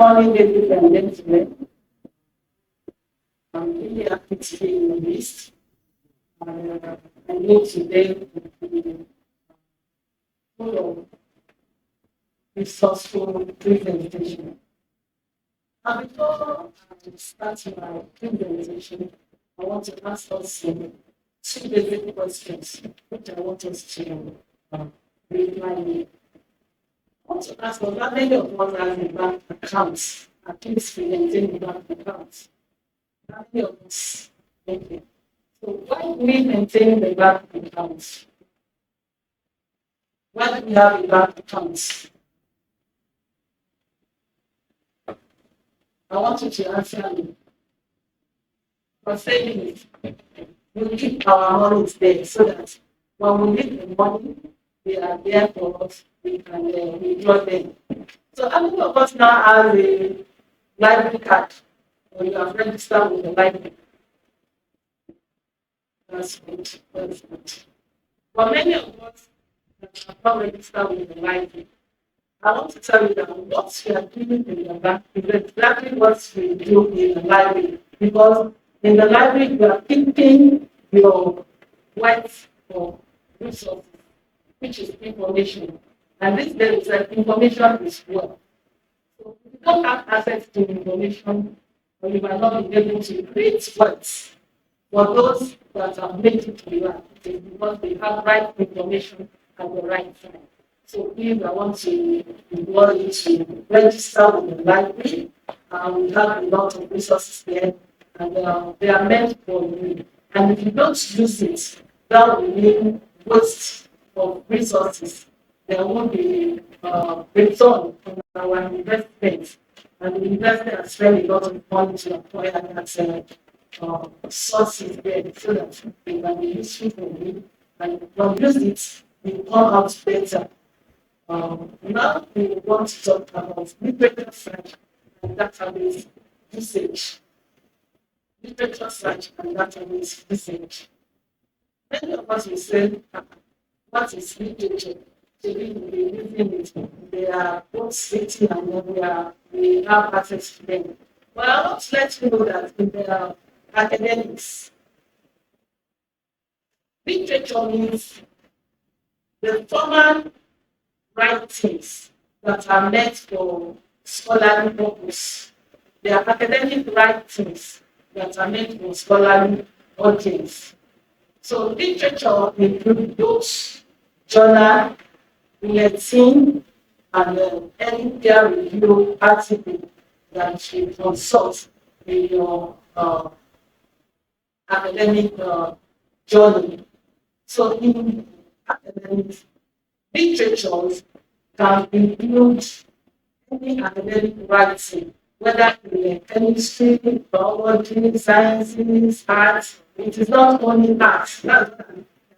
morning, ladies and gentlemen. I'm really happy to be in the list. I know today will be full of resourceful presentation. And before I start my presentation, I want to ask us two basic questions, which I want us to reply with. I want to ask us, how many of us have a bank account? At least we maintain a bank account. How many of us? Okay. So why do we maintain the bank account? Why do we have a bank account? I want you to answer me. For saving it, we keep our money there so that when we need the money, they are there for us. We can withdraw them. So how many of us now have a library card or you have registered with the library? That's good. That's good. For many of us that have not registered with the library, I want to tell you that what we are doing in the bank is exactly what we do in the library. Because in the library, you are keeping your wealth for resources, which is information. And this day, information is wealth. So if you don't have access to information, or you might not be able to create wealth for those that have made it to life, it is because they have right information at the right time. So please, I want to invite you to register with the library. We have a lot of resources there, and they are meant for you. And if you don't use it, that will mean waste of resources. There won't be return on our investment. And the investor has spent a lot of money to acquire that sources there so that they can be useful for you. And when you use it, you come out better. Now we want to talk about literature search and database usage. Literature search and database usage. Many of us will say, what is literature? So we will be using it. They are both written and we have access to them. But I want to let you know that in the academics, literature means the formal writings that are meant for scholarly purpose. They are academic writings that are meant for scholarly audience. So literature includes books, journal, bulletin, and any peer review article that you consult in your academic journey. So in academic literatures can include any academic writing, whether in chemistry, biology, sciences, arts. It is not only arts. That's what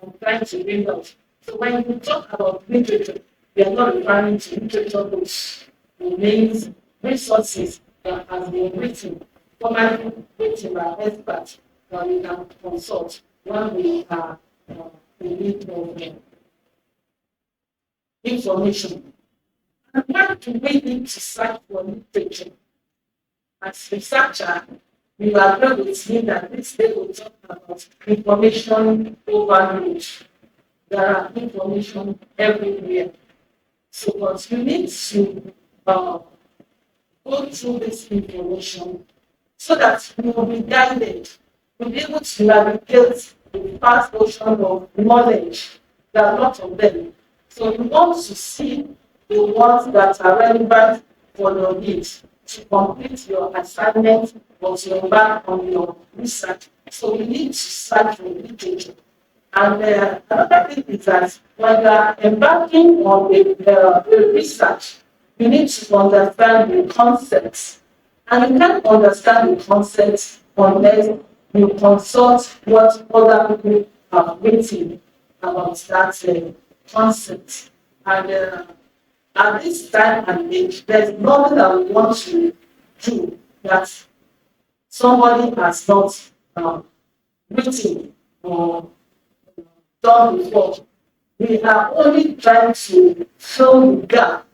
I'm trying to bring out. So when you talk about literature, we are not referring to literature books. It means resources that has been written, formally written by experts that we can consult when we are in need of information. And why do we need to search for literature? As researcher, you agree with me that this day will talk about information overload. There are information everywhere. So but you need to go through this information so that you will be guided. You'll be able to navigate the vast ocean of knowledge. There are lots of them. So you want to see the ones that are relevant for your needs to complete your assignment or to embark on your research. So you need to search for literature. And another thing is that when you are embarking on a research, you need to understand the concepts. And you can't understand the concepts unless you consult what other people have written about that concept. And at this time and age, there's nothing that we want to do that somebody has not written or done before. We are only trying to fill the gap,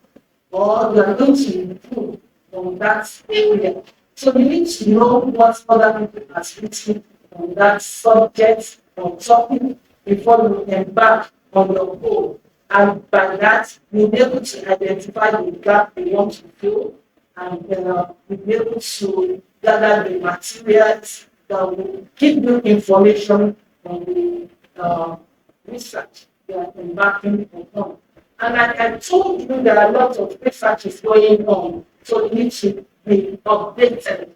or we are going to improve on that area. So you need to know what other people are written on that subject or topic before you embark on your own. And by that, you'll be able to identify the gap you want to fill, and you'll be able to gather the materials that will give you information on the research you are embarking upon. And like I told you, there are a lot of research going on, so you need to be updated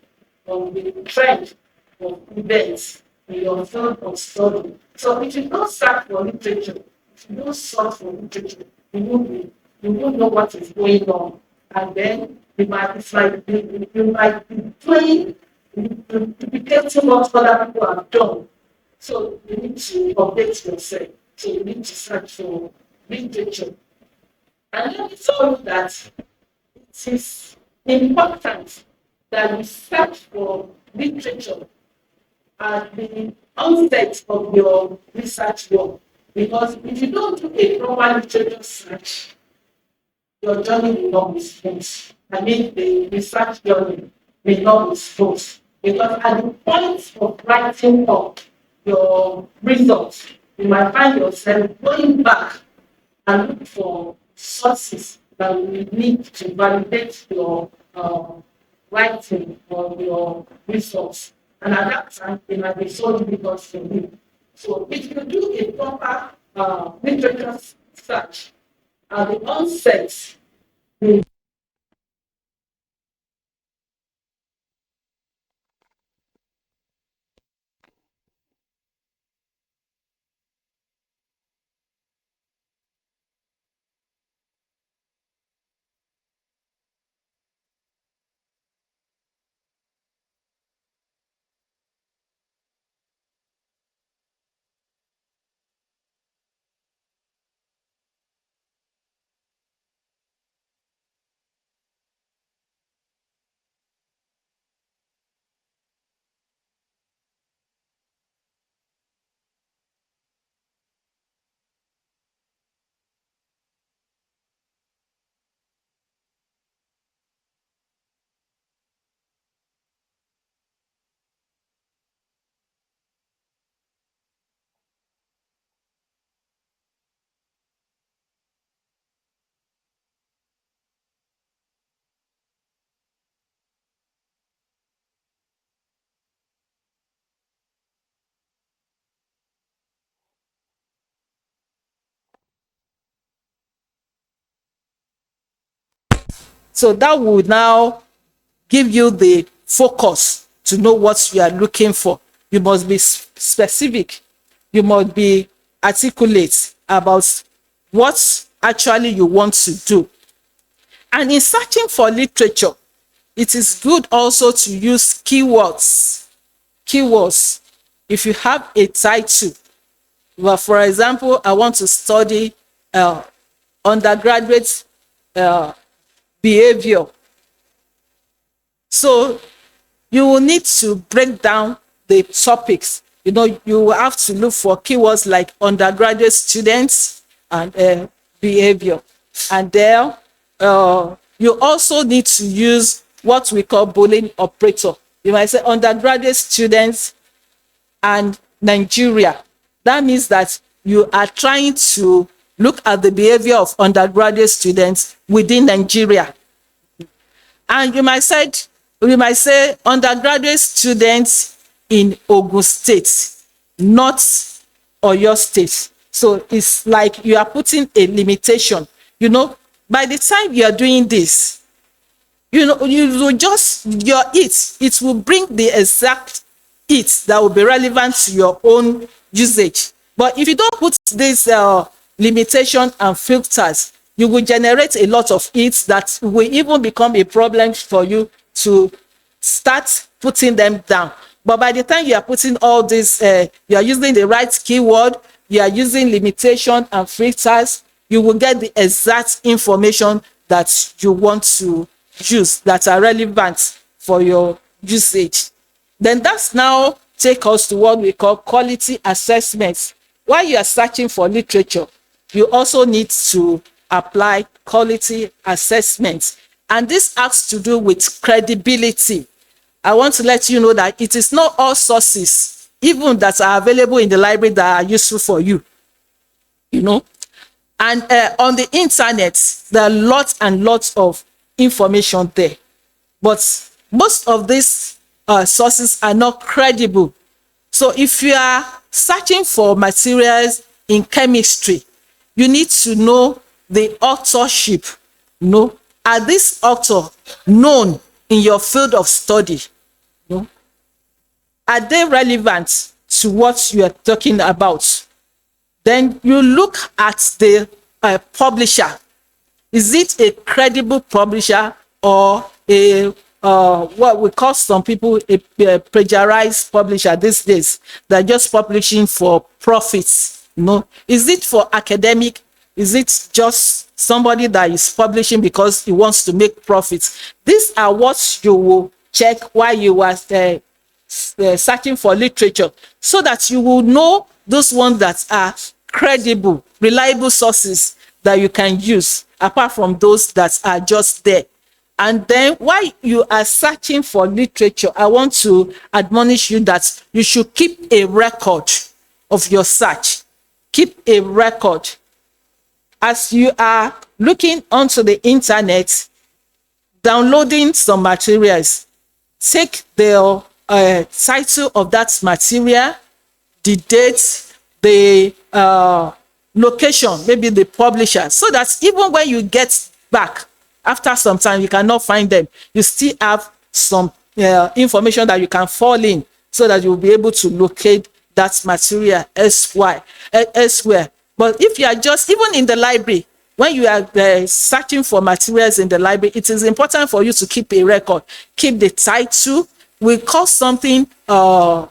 on the trend of events in your field of study. So if you don't search for literature, if you don't search for literature, you won't know what is going on. And then you might be playing, duplicating what other people have done. So you need to update yourself. So you need to search for literature. And let me tell you that it is important that you search for literature at the onset of your research work. Because if you don't do a proper literature search, your journey will not be smooth. I mean, the research journey may not be smooth. Because at the point of writing up your results, you might find yourself going back and look for sources that will need to validate your writing or your results. And at that time, it might be so difficult for you. So if you do a proper literature search at the onset, so that would now give you the focus to know what you are looking for. You must be specific. You must be articulate about what actually you want to do. And in searching for literature, it is good also to use keywords. Keywords. If you have a title, well, for example, I want to study undergraduate behavior. So you will need to break down the topics. You know, you will have to look for keywords like undergraduate students and behavior. And there, you also need to use what we call Boolean operator. You might say undergraduate students and Nigeria. That means that you are trying to look at the behavior of undergraduate students within Nigeria. And you might say undergraduate students in Ogun State, not Oyo State. So it's like you are putting a limitation. You know, by the time you are doing this, you know, you will just it will bring the exact it that will be relevant to your own usage. But if you don't put this limitation and filters, you will generate a lot of it that will even become a problem for you to start putting them down. But by the time you are putting all this, you are using the right keyword, you are using limitation and filters, you will get the exact information that you want to use that are relevant for your usage. Then that's now take us to what we call quality assessments. While you are searching for literature, you also need to apply quality assessments. And this has to do with credibility. I want to let you know that it is not all sources, even that are available in the library, that are useful for you. You know, and on the internet, there are lots and lots of information there, but most of these sources are not credible. So if you are searching for materials in chemistry, you need to know the authorship. You know, are this author known in your field of study? You know, are they relevant to what you are talking about? Then you look at the publisher. Is it a credible publisher, or a what we call some people a plagiarized publisher these days? They're just publishing for profits. You know, is it for academic? Is it just somebody that is publishing because he wants to make profits? These are what you will check while you are searching for literature, so that you will know those ones that are credible, reliable sources that you can use, apart from those that are just there. And then while you are searching for literature, I want to admonish you that you should keep a record of your search. Keep a record. As you are looking onto the internet, downloading some materials, take the title of that material, the date, the location, maybe the publisher, so that even when you get back after some time, you cannot find them, you still have some information that you can fall in, so that you'll be able to locate that material elsewhere. But if you are just, even in the library, when you are searching for materials in the library, it is important for you to keep a record. Keep the title. We call something the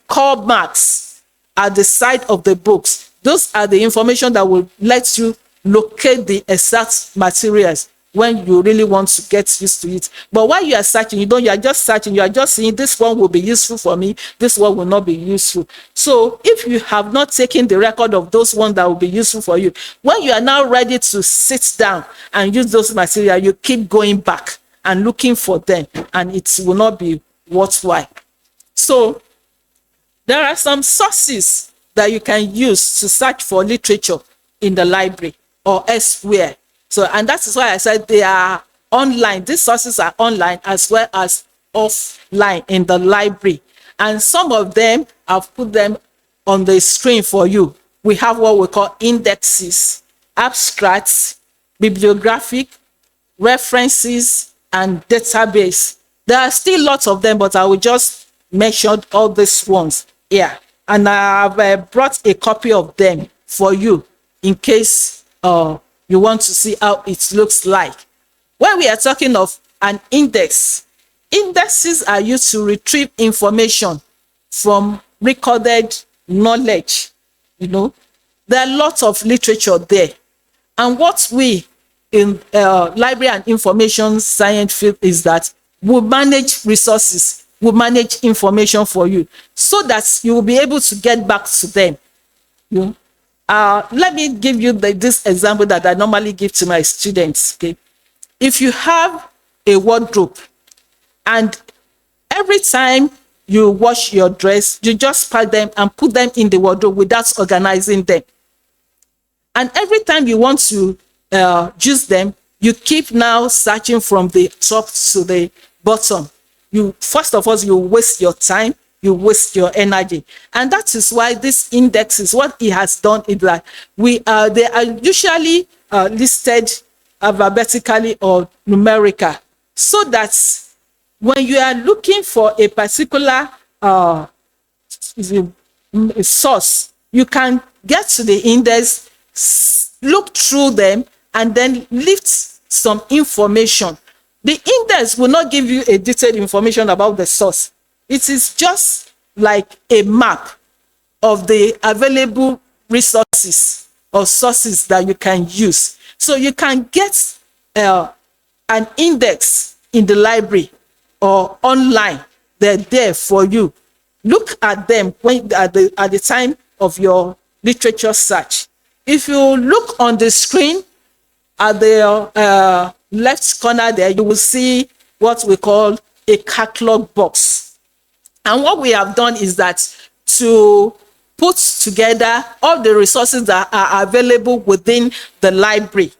core marks at the side of the books. Those are the information that will let you locate the exact materials when you really want to get used to it. But while you are searching, you are just searching, you are just saying this one will be useful for me, this one will not be useful. So if you have not taken the record of those ones that will be useful for you, when you are now ready to sit down and use those materials, you keep going back and looking for them, and it will not be worthwhile. So there are some sources that you can use to search for literature in the library or elsewhere. So, and that is why I said they are online. These sources are online as well as offline in the library. And some of them, I've put them on the screen for you. We have what we call indexes, abstracts, bibliographic, references, and database. There are still lots of them, but I will just mention all these ones here. And I have brought a copy of them for you in case you want to see how it looks like. When we are talking of an index, indexes are used to retrieve information from recorded knowledge. You know, there are lots of literature there. And what we in library and information science field is that we manage resources, we manage information for you, so that you will be able to get back to them. You know? Let me give you this example that I normally give to my students. Okay, if you have a wardrobe, and every time you wash your dress, you just pack them and put them in the wardrobe without organizing them, and every time you want to use them, you keep now searching from the top to the bottom. You first of all, you waste your time, you waste your energy. And that is why this index is what it has done is that they are usually listed alphabetically or numerical, so that when you are looking for a particular source, you can get to the index, look through them, and then lift some information. The index will not give you a detailed information about the source. It is just like a map of the available resources or sources that you can use. So you can get an index in the library or online. They're there for you. Look at them when at the time of your literature search. If you look on the screen at the left corner there, you will see what we call a catalog box. And what we have done is that to put together all the resources that are available within the library.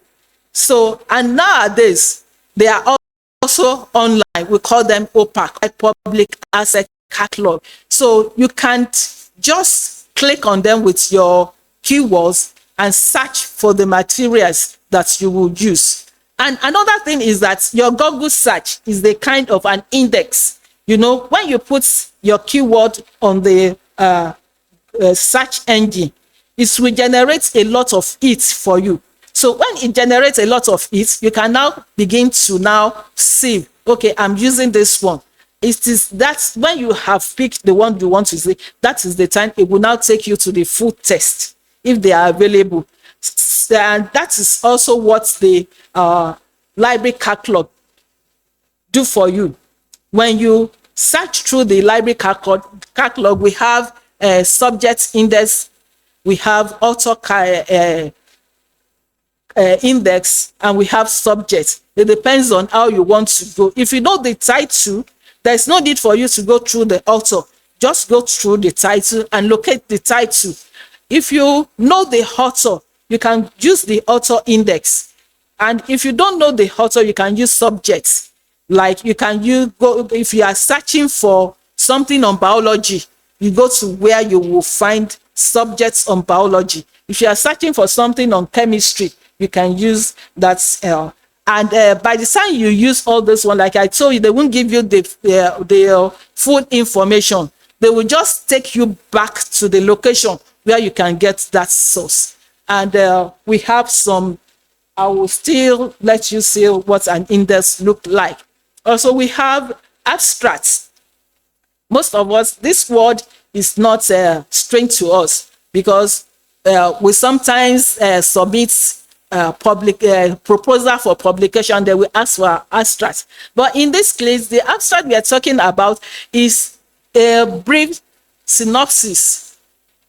So, and nowadays, they are also online. We call them OPAC, Public Asset Catalog. So you can't just click on them with your keywords and search for the materials that you will use. And another thing is that your Google search is the kind of an index. You know, when you put your keyword on the search engine, it will generate a lot of hits for you. So when it generates a lot of hits, you can now begin to now see, okay, I'm using this one. It is that when you have picked the one you want to see, that is the time it will now take you to the full test if they are available. And that is also what the library catalog do for you. When you search through the library catalog, we have a subject index, we have author index, and we have subject. It depends on how you want to go. If you know the title, there's no need for you to go through the author. Just go through the title and locate the title. If you know the author, you can use the author index. And if you don't know the author, you can use subjects. Like you can go, if you are searching for something on biology, you go to where you will find subjects on biology. If you are searching for something on chemistry, you can use that. And by the time you use all this one, like I told you, they won't give you the full information. They will just take you back to the location where you can get that source. And we have some, I will still let you see what an index look like. Also, we have abstracts. Most of us, this word is not strange to us because we sometimes submit public proposal for publication. They will ask for abstract. But in this case, the abstract we are talking about is a brief synopsis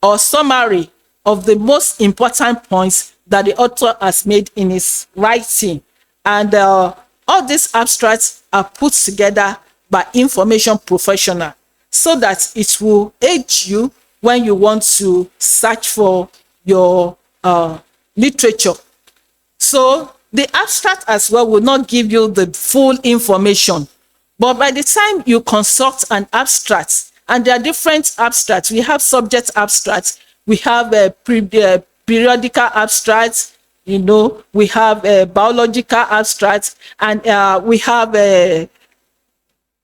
or summary of the most important points that the author has made in his writing. And all these abstracts are put together by information professional so that it will aid you when you want to search for your literature. So the abstract as well will not give you the full information. But by the time you consult an abstract, and there are different abstracts, we have subject abstracts, we have periodical abstracts, you know, we have biological abstracts, and we have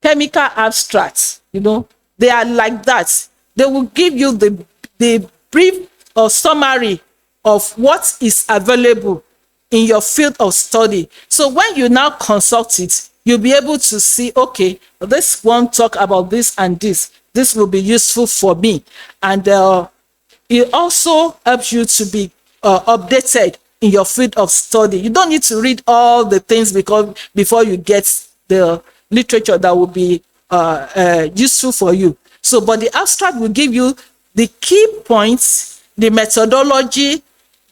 chemical abstracts, you know, they are like that. They will give you the brief or summary of what is available in your field of study. So when you now consult it, you'll be able to see, okay, this one talk about this and this. This will be useful for me. And it also helps you to be updated in your field of study. You don't need to read all the things before you get the literature that will be useful for you. So, but the abstract will give you the key points, the methodology,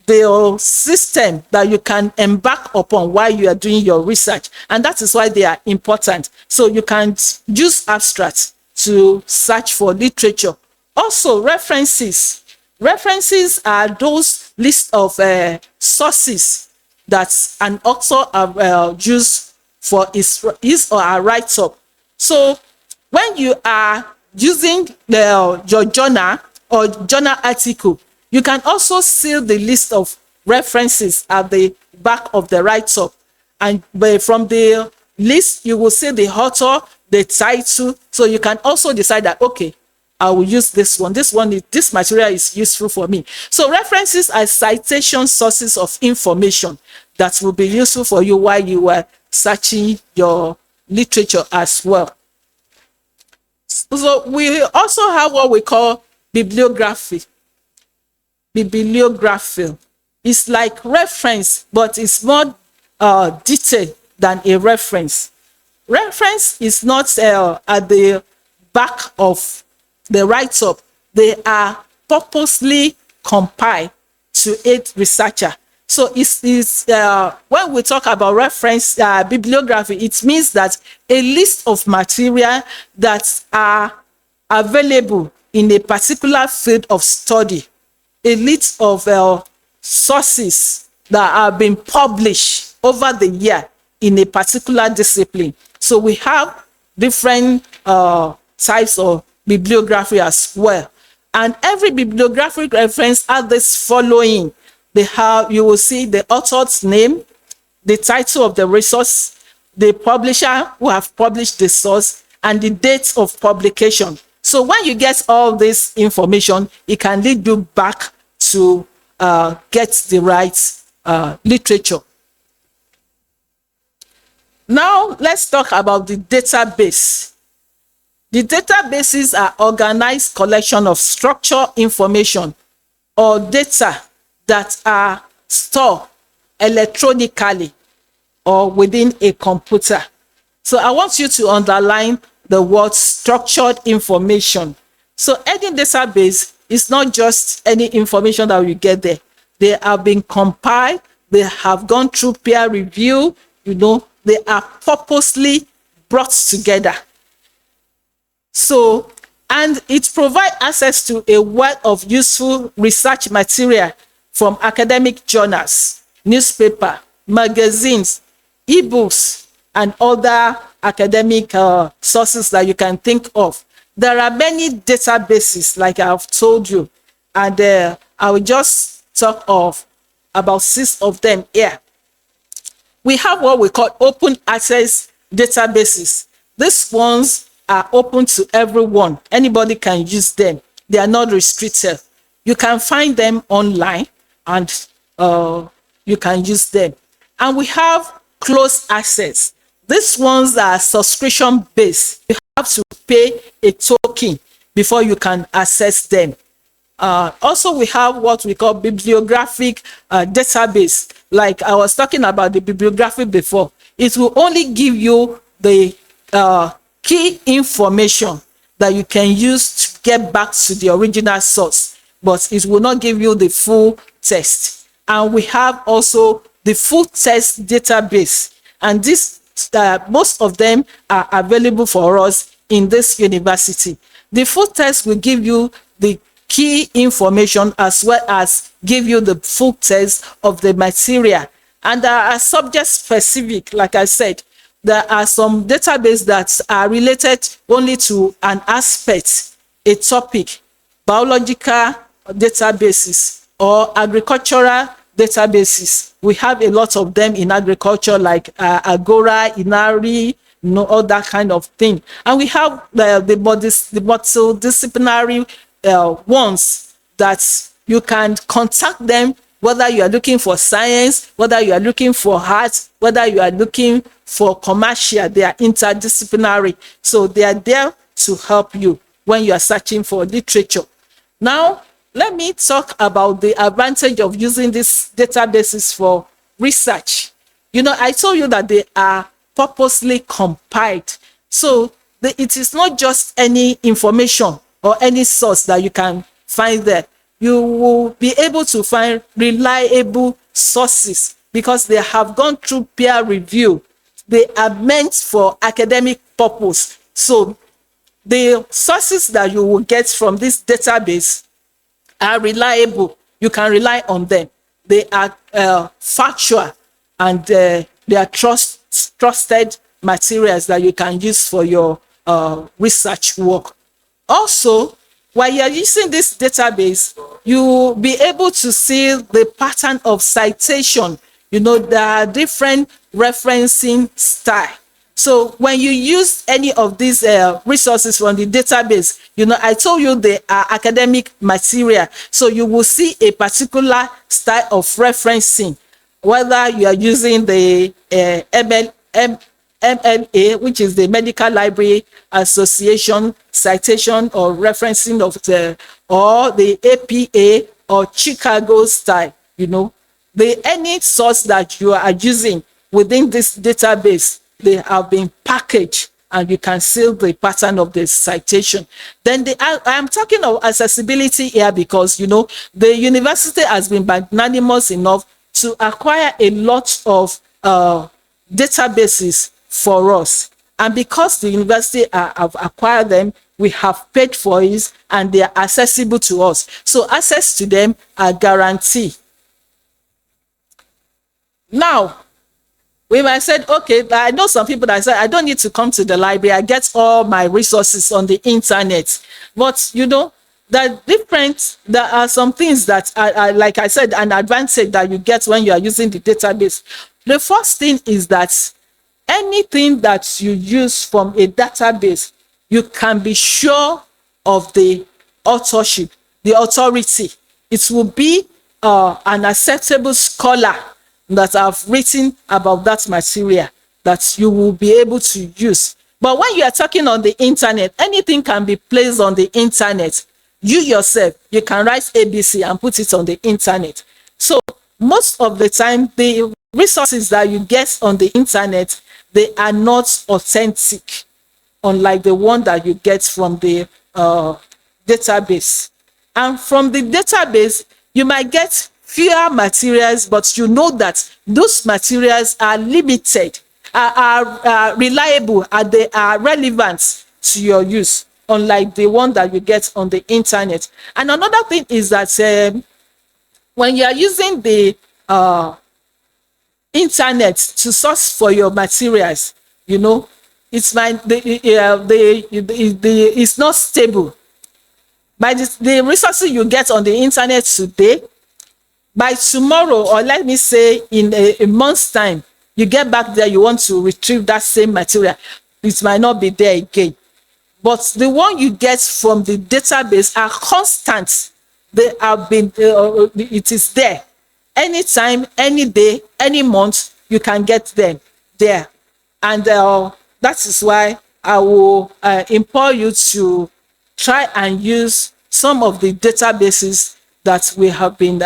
the system that you can embark upon while you are doing your research. And that is why they are important. So you can use abstracts to search for literature. Also, references. References are those lists of sources that an author used for his or her write-up. So when you are using your journal or journal article, you can also see the list of references at the back of the write-up. And from the list, you will see the author, the title. So you can also decide that, okay, I will use this one. This material is useful for me. So references are citation sources of information that will be useful for you while you are searching your literature as well. So we also have what we call bibliography. Bibliography is like reference, but it's more detailed than a reference. Reference is not at the back of the write-up. They are purposely compiled to aid researcher. So it's when we talk about reference bibliography, it means that a list of material that are available in a particular field of study, a list of sources that have been published over the year in a particular discipline. So we have different types of bibliography as well. And every bibliographic reference has this following. They have, you will see the author's name, the title of the resource, the publisher who have published the source, and the date of publication. So when you get all this information, it can lead you back to get the right literature. Now let's talk about the database. The databases are organized collection of structured information or data that are stored electronically or within a computer. So I want you to underline the word structured information. So any database is not just any information that you get there. They have been compiled, they have gone through peer review, they are purposely brought together. So, and it provides access to a wealth of useful research material from academic journals, newspaper, magazines, ebooks, and other academic sources that you can think of. There are many databases, like I've told you, and I will just talk of about 6 of them here. We have what we call open access databases. These ones are open to everyone. Anybody can use them. They are not restricted. You can find them online and you can use them. And we have closed access. These ones are subscription based. You have to pay a token before you can access them. Also, we have what we call bibliographic database. Like I was talking about the bibliography before. It will only give you the key information that you can use to get back to the original source, but it will not give you the full text. And we have also the full text database, and this most of them are available for us in this university. The full text will give you the key information as well as give you the full text of the material, and there are subject specific. Like I said, there are some databases that are related only to an aspect, a topic, biological databases or agricultural databases. We have a lot of them in agriculture, like Agora, Inari, all that kind of thing. And we have the multidisciplinary ones that you can contact them, whether you are looking for science, whether you are looking for art, whether you are looking for commercial. They are interdisciplinary. So they are there to help you when you are searching for literature. Now, let me talk about the advantage of using these databases for research. I told you that they are purposely compiled. So it is not just any information or any source that you can find there. You will be able to find reliable sources because they have gone through peer review. They are meant for academic purpose. So the sources that you will get from this database are reliable. You can rely on them. They are factual, and they are trusted materials that you can use for your research work. Also, while you are using this database, you will be able to see the pattern of citation. There are different referencing style. So when you use any of these resources from the database, I told you they are academic material. So you will see a particular style of referencing, whether you are using the MLA, which is the Medical Library Association citation or referencing of or the APA or Chicago style. Any source that you are using within this database, they have been packaged and you can see the pattern of the citation. Then I'm talking of accessibility here because the university has been magnanimous enough to acquire a lot of databases for us. And because the university have acquired them, we have paid for it and they are accessible to us. So access to them are guaranteed. Now, we might say, okay, I know some people that say, I don't need to come to the library. I get all my resources on the internet. But, you know, there are some things that are, like I said, an advantage that you get when you are using the database. The first thing is that anything that you use from a database, you can be sure of the authorship, the authority. It will be an acceptable scholar that have written about that material that you will be able to use. But when you are talking on the internet, anything can be placed on the internet. You yourself, you can write ABC and put it on the internet. So most of the time, the resources that you get on the internet, they are not authentic, unlike the one that you get from the database. And from the database, you might get fewer materials, but you know that those materials are limited, are reliable, and they are relevant to your use, unlike the one that you get on the internet. And another thing is that when you are using the internet to source for your materials, you know, it's it's not stable. By the resources you get on the internet today, by tomorrow, or let me say in a month's time, you get back there, you want to retrieve that same material, it might not be there again. But the one you get from the database are constant. They have been, it is there. Anytime, any day, any month, you can get them there. And that is why I will implore you to try and use some of the databases that we have been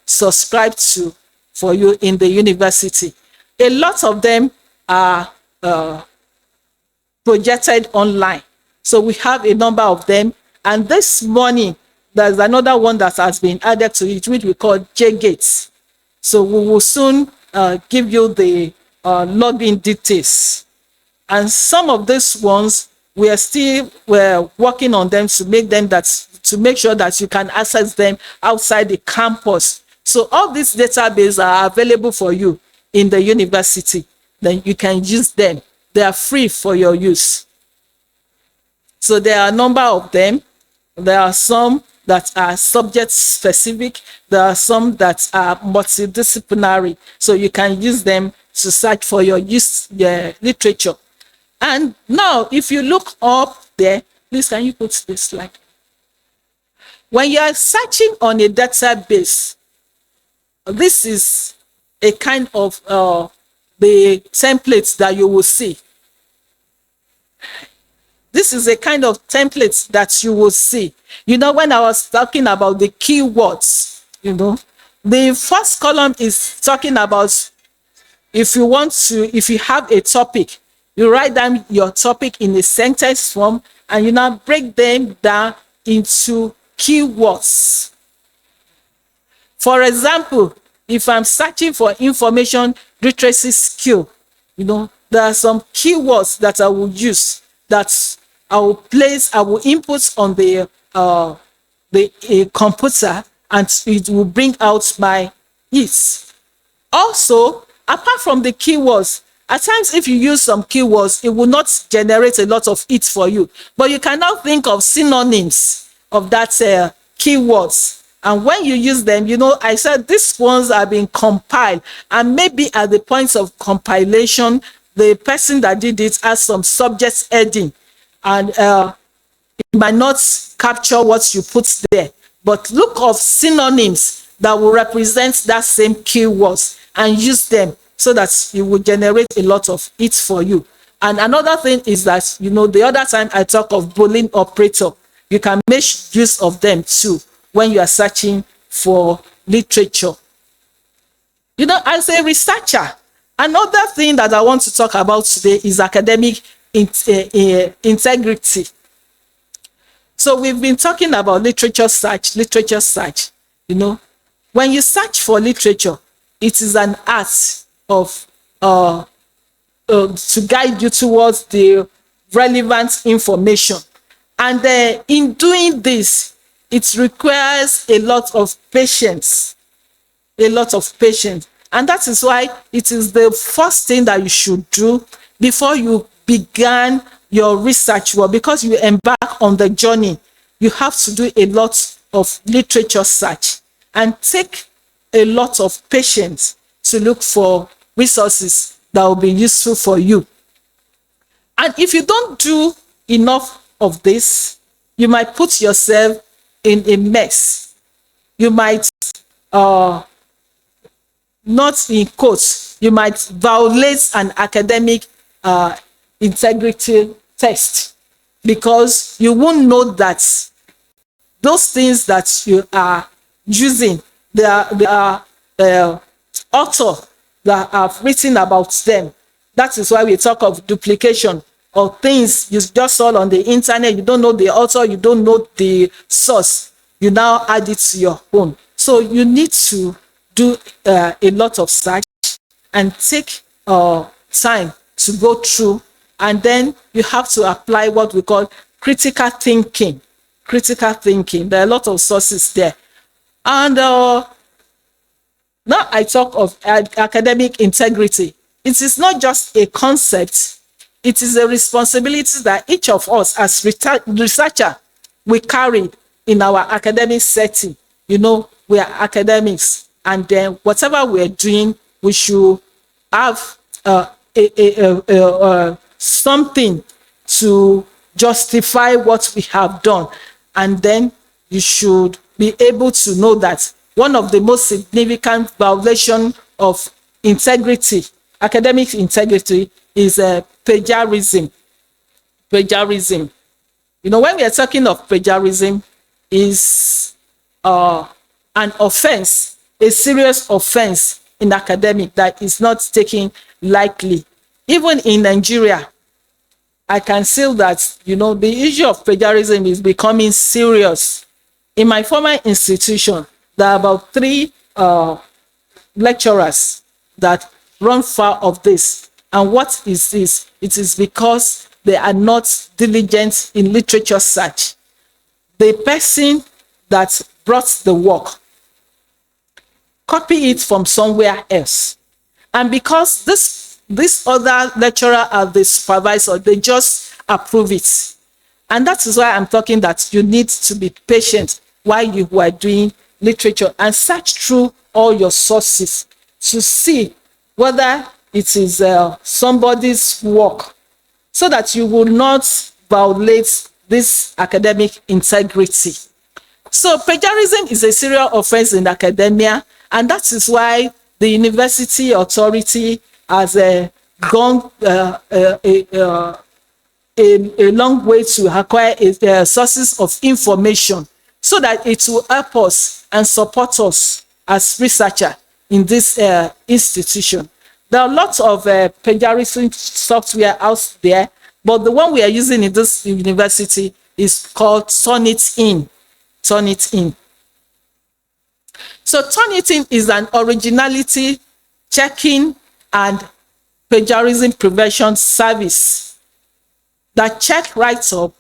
subscribed to for you in the university. A lot of them are projected online. So we have a number of them. And this morning, there's another one that has been added to it, which we call JGates. So we will soon give you the login details. And some of these ones, we're working on them to make sure that you can access them outside the campus. So all these databases are available for you in the university. Then you can use them. They are free for your use. So there are a number of them. There are some that are subject specific. There are some that are multidisciplinary. So you can use them to search for your literature. And now, if you look up there, please, can you put this slide? When you are searching on a database, this is a kind of the templates that you will see. This is a kind of template that you will see. You know, when I was talking about the keywords, you know, the first column is talking about if you have a topic, you write down your topic in a sentence form and you now break them down into keywords. For example, if I'm searching for information literacy skill, you know, there are some keywords that I will use, that I will input on the computer, and it will bring out my hits. Also, apart from the keywords, at times if you use some keywords, it will not generate a lot of hits for you, but you can now think of synonyms of that keywords. And when you use them, you know, I said these ones are being compiled, and maybe at the point of compilation, the person that did it has some subject heading, and it might not capture what you put there. But look of synonyms that will represent that same keywords and use them so that it will generate a lot of hits for you. And another thing is that, you know, the other time I talk of Boolean operator, you can make use of them too when you are searching for literature. You know, as a researcher, another thing that I want to talk about today is academic integrity. So we've been talking about literature search. You know, when you search for literature, it is an art of to guide you towards the relevant information. And in doing this, it requires a lot of patience, a lot of patience. And that is why it is the first thing that you should do before you begin your research work. Because you embark on the journey, you have to do a lot of literature search and take a lot of patience to look for resources that will be useful for you. And if you don't do enough of this, you might put yourself in a mess. You might, not in quotes, you might violate an academic integrity test, because you won't know that those things that you are using, they are author that have written about them. That is why we talk of duplication, or things you just saw on the internet. You don't know the author, you don't know the source, you now add it to your own. So you need to do a lot of search and take time to go through, and then you have to apply what we call critical thinking. Critical thinking, there are a lot of sources there. And now I talk of academic integrity. It is not just a concept, it is a responsibility that each of us as researcher we carry in our academic setting. You know, we are academics, and then whatever we are doing, we should have something to justify what we have done. And then you should be able to know that one of the most significant violation of integrity, academic integrity, is plagiarism. Plagiarism. You know, when we are talking of plagiarism, is an offense, a serious offense in academic that is not taken lightly. Even in Nigeria, I can say that, you know, the issue of plagiarism is becoming serious. In my former institution, there are about 3 lecturers that run foul of this. And what is this? It is because they are not diligent in literature search. The person that brought the work copy it from somewhere else. And because this other lecturer or the supervisor, they just approve it. And that is why I'm talking that you need to be patient while you are doing literature and search through all your sources to see whether it is somebody's work, so that you will not violate this academic integrity. So plagiarism is a serious offense in academia, and that is why the university authority has gone a long way to acquire sources of information, so that it will help us and support us as researchers in this institution. There are lots of plagiarism software out there, but the one we are using in this university is called Turnitin. Turnitin. So Turnitin is an originality checking and plagiarism prevention service that check write-up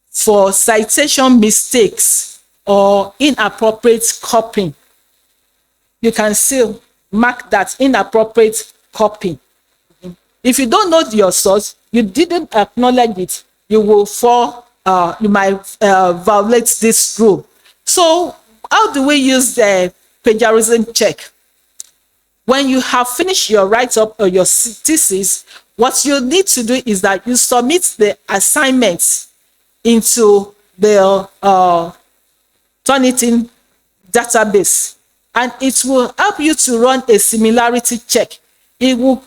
for citation mistakes or inappropriate copying. You can still mark that inappropriate copy. If you don't know your source, you didn't acknowledge it, you will fall, you might violate this rule. So how do we use the plagiarism check? When you have finished your write-up or your thesis, what you need to do is that you submit the assignments into the Turnitin database, and it will help you to run a similarity check. It will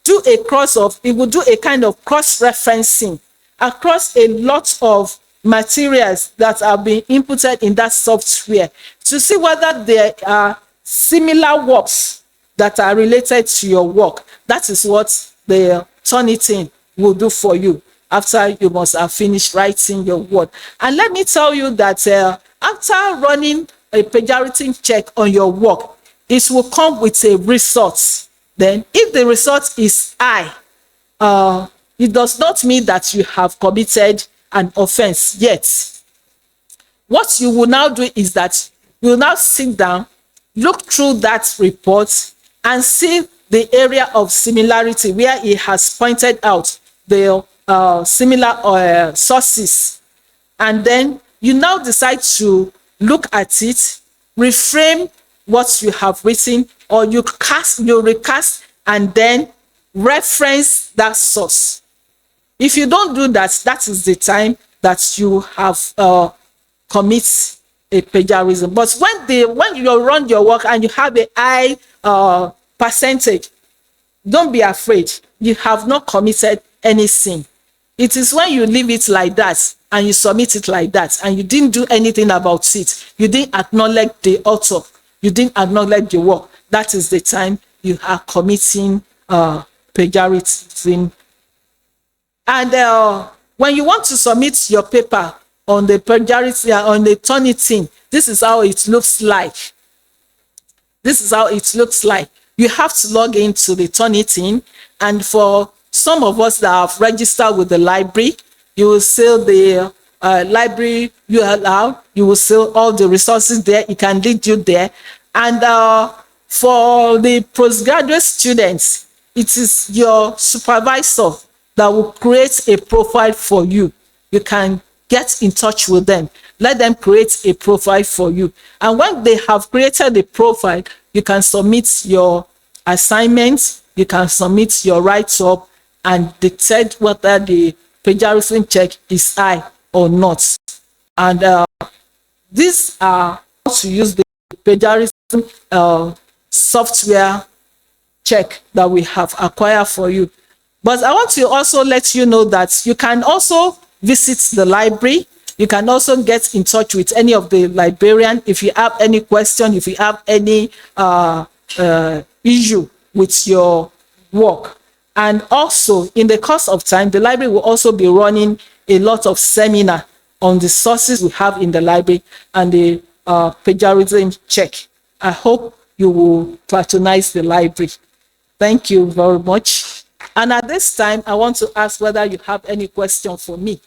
do a kind of cross-referencing across a lot of materials that are being inputted in that software to see whether there are similar works that are related to your work. That is what the Turnitin will do for you after you must have finished writing your work. And let me tell you that after running a plagiarism check on your work, it will come with a result. Then if the result is high, it does not mean that you have committed an offense yet. What you will now do is that you will now sit down, look through that report, and see the area of similarity where it has pointed out the similar sources. And then you now decide to look at it, reframe what you have written, or you recast and then reference that source. If you don't do that, that is the time that you have commit a plagiarism. But when you run your work and you have a high percentage, don't be afraid. You have not committed any sin. It is when you leave it like that and you submit it like that and you didn't do anything about it, you didn't acknowledge the author, you didn't acknowledge the work, that is the time you are committing plagiarism. And when you want to submit your paper on the plagiarism, on the Turnitin, this is how it looks like. This is how it looks like. You have to log into the Turnitin, and for some of us that have registered with the library, you will see the library URL, you will see all the resources there, it can lead you there. And for the postgraduate students, it is your supervisor that will create a profile for you. You can get in touch with them. Let them create a profile for you. And when they have created a profile, you can submit your assignments, you can submit your write-up, and decide whether the plagiarism check is high or not. And these are how to use the plagiarism software check that we have acquired for you. But I want to also let you know that you can also visit the library. You can also get in touch with any of the librarians if you have any question, if you have any issue with your work. And also, in the course of time, the library will also be running a lot of seminar on the sources we have in the library and the plagiarism check. I hope you will patronize the library. Thank you very much. And at this time, I want to ask whether you have any question for me.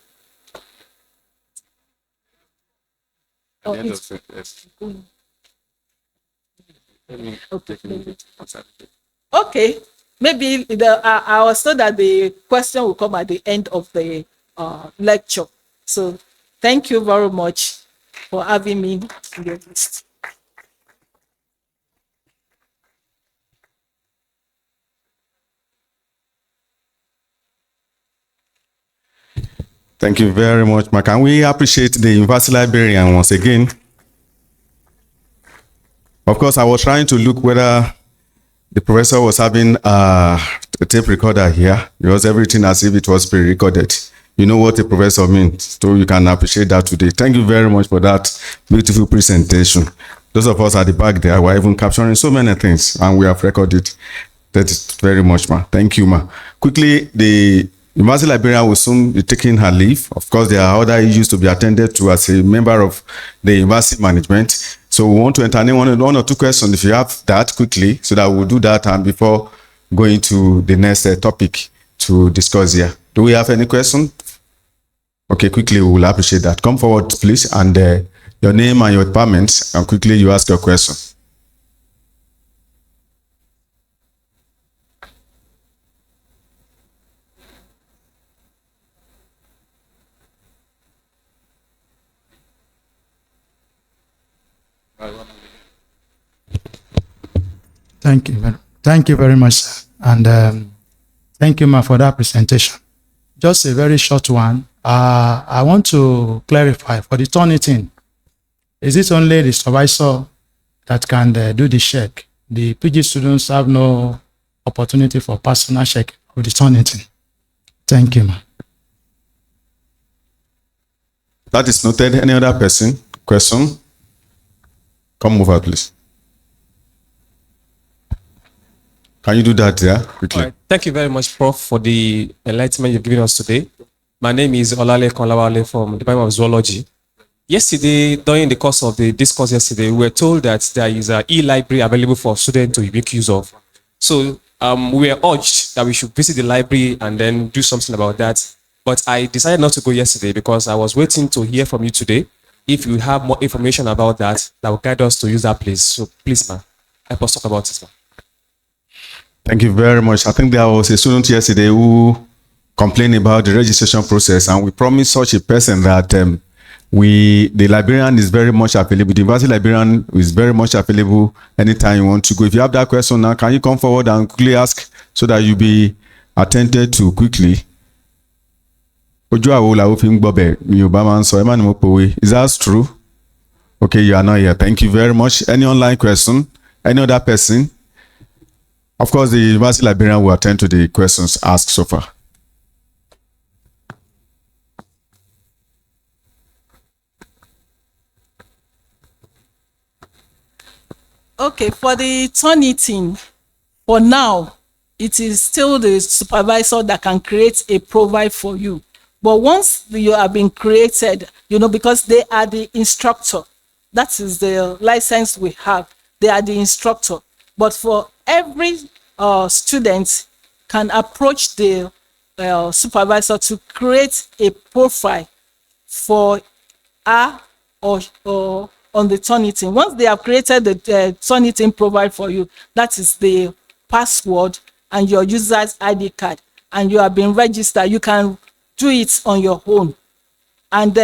Okay. Maybe I was told that the question will come at the end of the lecture. So thank you very much for having me in your list. Thank you very much, Mark. And we appreciate the University Librarian once again. Of course, I was trying to look whether the professor was having a tape recorder here, because everything as if it was pre-recorded. You know what the professor means, so you can appreciate that today. Thank you very much for that beautiful presentation. Those of us at the back there were even capturing so many things, and we have recorded. That is very much, ma. Thank you, ma. Quickly, the University Librarian will soon be taking her leave. Of course, there are other issues to be attended to as a member of the university management. So we want to entertain one or two questions if you have that quickly, so that we'll do that and before going to the next topic to discuss here. Do we have any question? Okay, quickly, we will appreciate that. Come forward, please, and your name and your department, and quickly you ask your question. Thank you very much, sir. And thank you, ma, for that presentation. Just a very short one. I want to clarify for the Turnitin. Is it only the supervisor that can do the check? The PG students have no opportunity for personal check of the Turnitin. Thank you, ma. That is noted. Any other person? Question? Come over, please. Can you do that there quickly? Right. Thank you very much, Prof, for the enlightenment you've given us today. My name is Olale Konlawale from the Department of Zoology. Yesterday, during the course of the discourse yesterday, we were told that there is an e-library available for students to make use of. So we were urged that we should visit the library and then do something about that. But I decided not to go yesterday because I was waiting to hear from you today. If you have more information about that, that will guide us to use that place. So please, ma'am, help us talk about it, ma'am. Thank you very much. I think there was a student yesterday who complained about the registration process, and we promised such a person that the librarian is very much available. The university librarian is very much available anytime you want to go. If you have that question now, can you come forward and quickly ask so that you be attended to quickly? Ojú àwo làwo fi ń gbọ́bẹ̀, Yorùbá máa ń sọ, ẹ má ní mo pòwe. Is that true? Okay, you are not here. Thank you very much. Any online question? Any other person? Of course, the university librarian will attend to the questions asked so far. Okay, for the Turnitin, for now, it is still the supervisor that can create a profile for you. But once you have been created, because they are the instructor, that is the license we have, they are the instructor. But for every student can approach the supervisor to create a profile for her or on the Turnitin. Once they have created the Turnitin profile for you, that is the password and your user's ID card, and you have been registered, you can do it on your own. And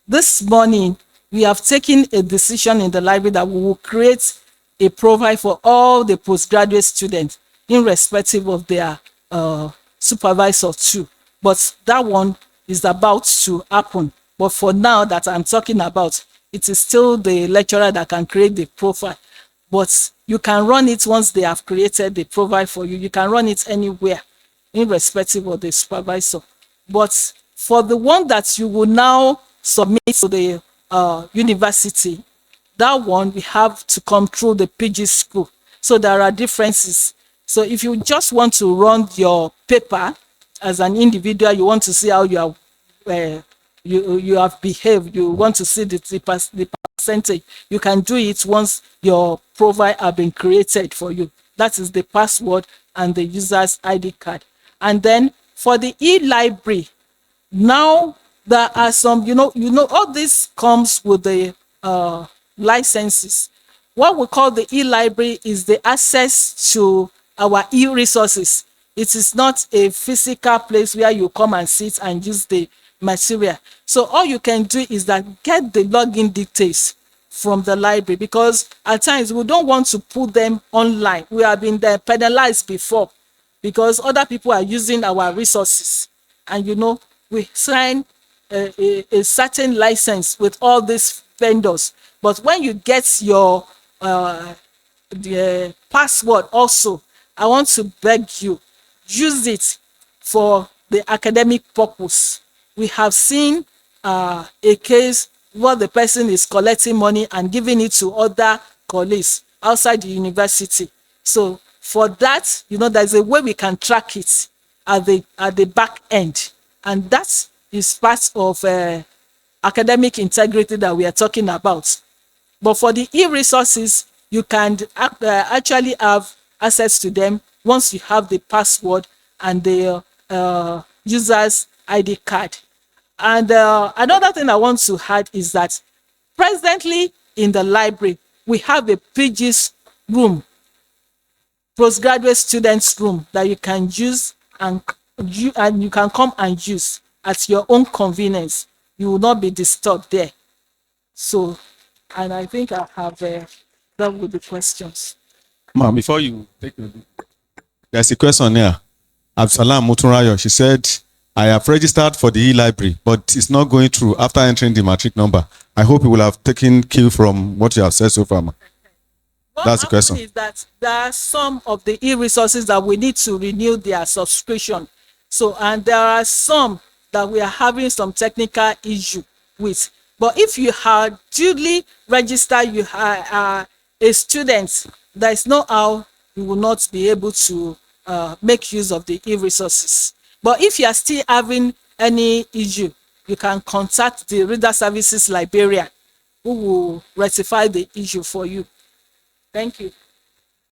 this morning, we have taken a decision in the library that we will create a profile for all the postgraduate students, irrespective of their supervisor too. But that one is about to happen. But for now that I'm talking about, it is still the lecturer that can create the profile. But you can run it once they have created the profile for you. You can run it anywhere, irrespective of the supervisor. But for the one that you will now submit to the university, that one we have to come through the PG school. So there are differences. So if you just want to run your paper as an individual, you want to see how you are you have behaved, you want to see the percentage, you can do it once your profile have been created for you. That is the password and the user's ID card. And then for the e-library, now there are some, all this comes with the licenses. What we call the e-library is the access to our e-resources. It is not a physical place where you come and sit and use the material. So all you can do is that get the login details from the library, because at times we don't want to put them online. We have been penalized before because other people are using our resources, and we sign a certain license with all these vendors. But when you get your the password also, I want to beg you, use it for the academic purpose. We have seen a case where the person is collecting money and giving it to other colleagues outside the university. So for that, there's a way we can track it at the back end, and that is part of academic integrity that we are talking about. But for the e-resources, you can actually have access to them once you have the password and the user's ID card. And another thing I want to add is that presently in the library, we have a PG's room, postgraduate students room, that you can use and you can come and use at your own convenience. You will not be disturbed there. So, and I think I have done with the questions. Ma'am, before you take the there's a question here. Absalam Mutunrayo, she said, I have registered for the e-library, but it's not going through after entering the matric number. I hope you will have taken cue from what you have said so far, ma'am. That's the question. Is that there are some of the e-resources that we need to renew their subscription. So, and there are some that we are having some technical issue with. But if you are duly registered, you are a student, there is no how you will not be able to make use of the e-resources. But if you are still having any issue, you can contact the Reader Services Librarian who will rectify the issue for you. Thank you.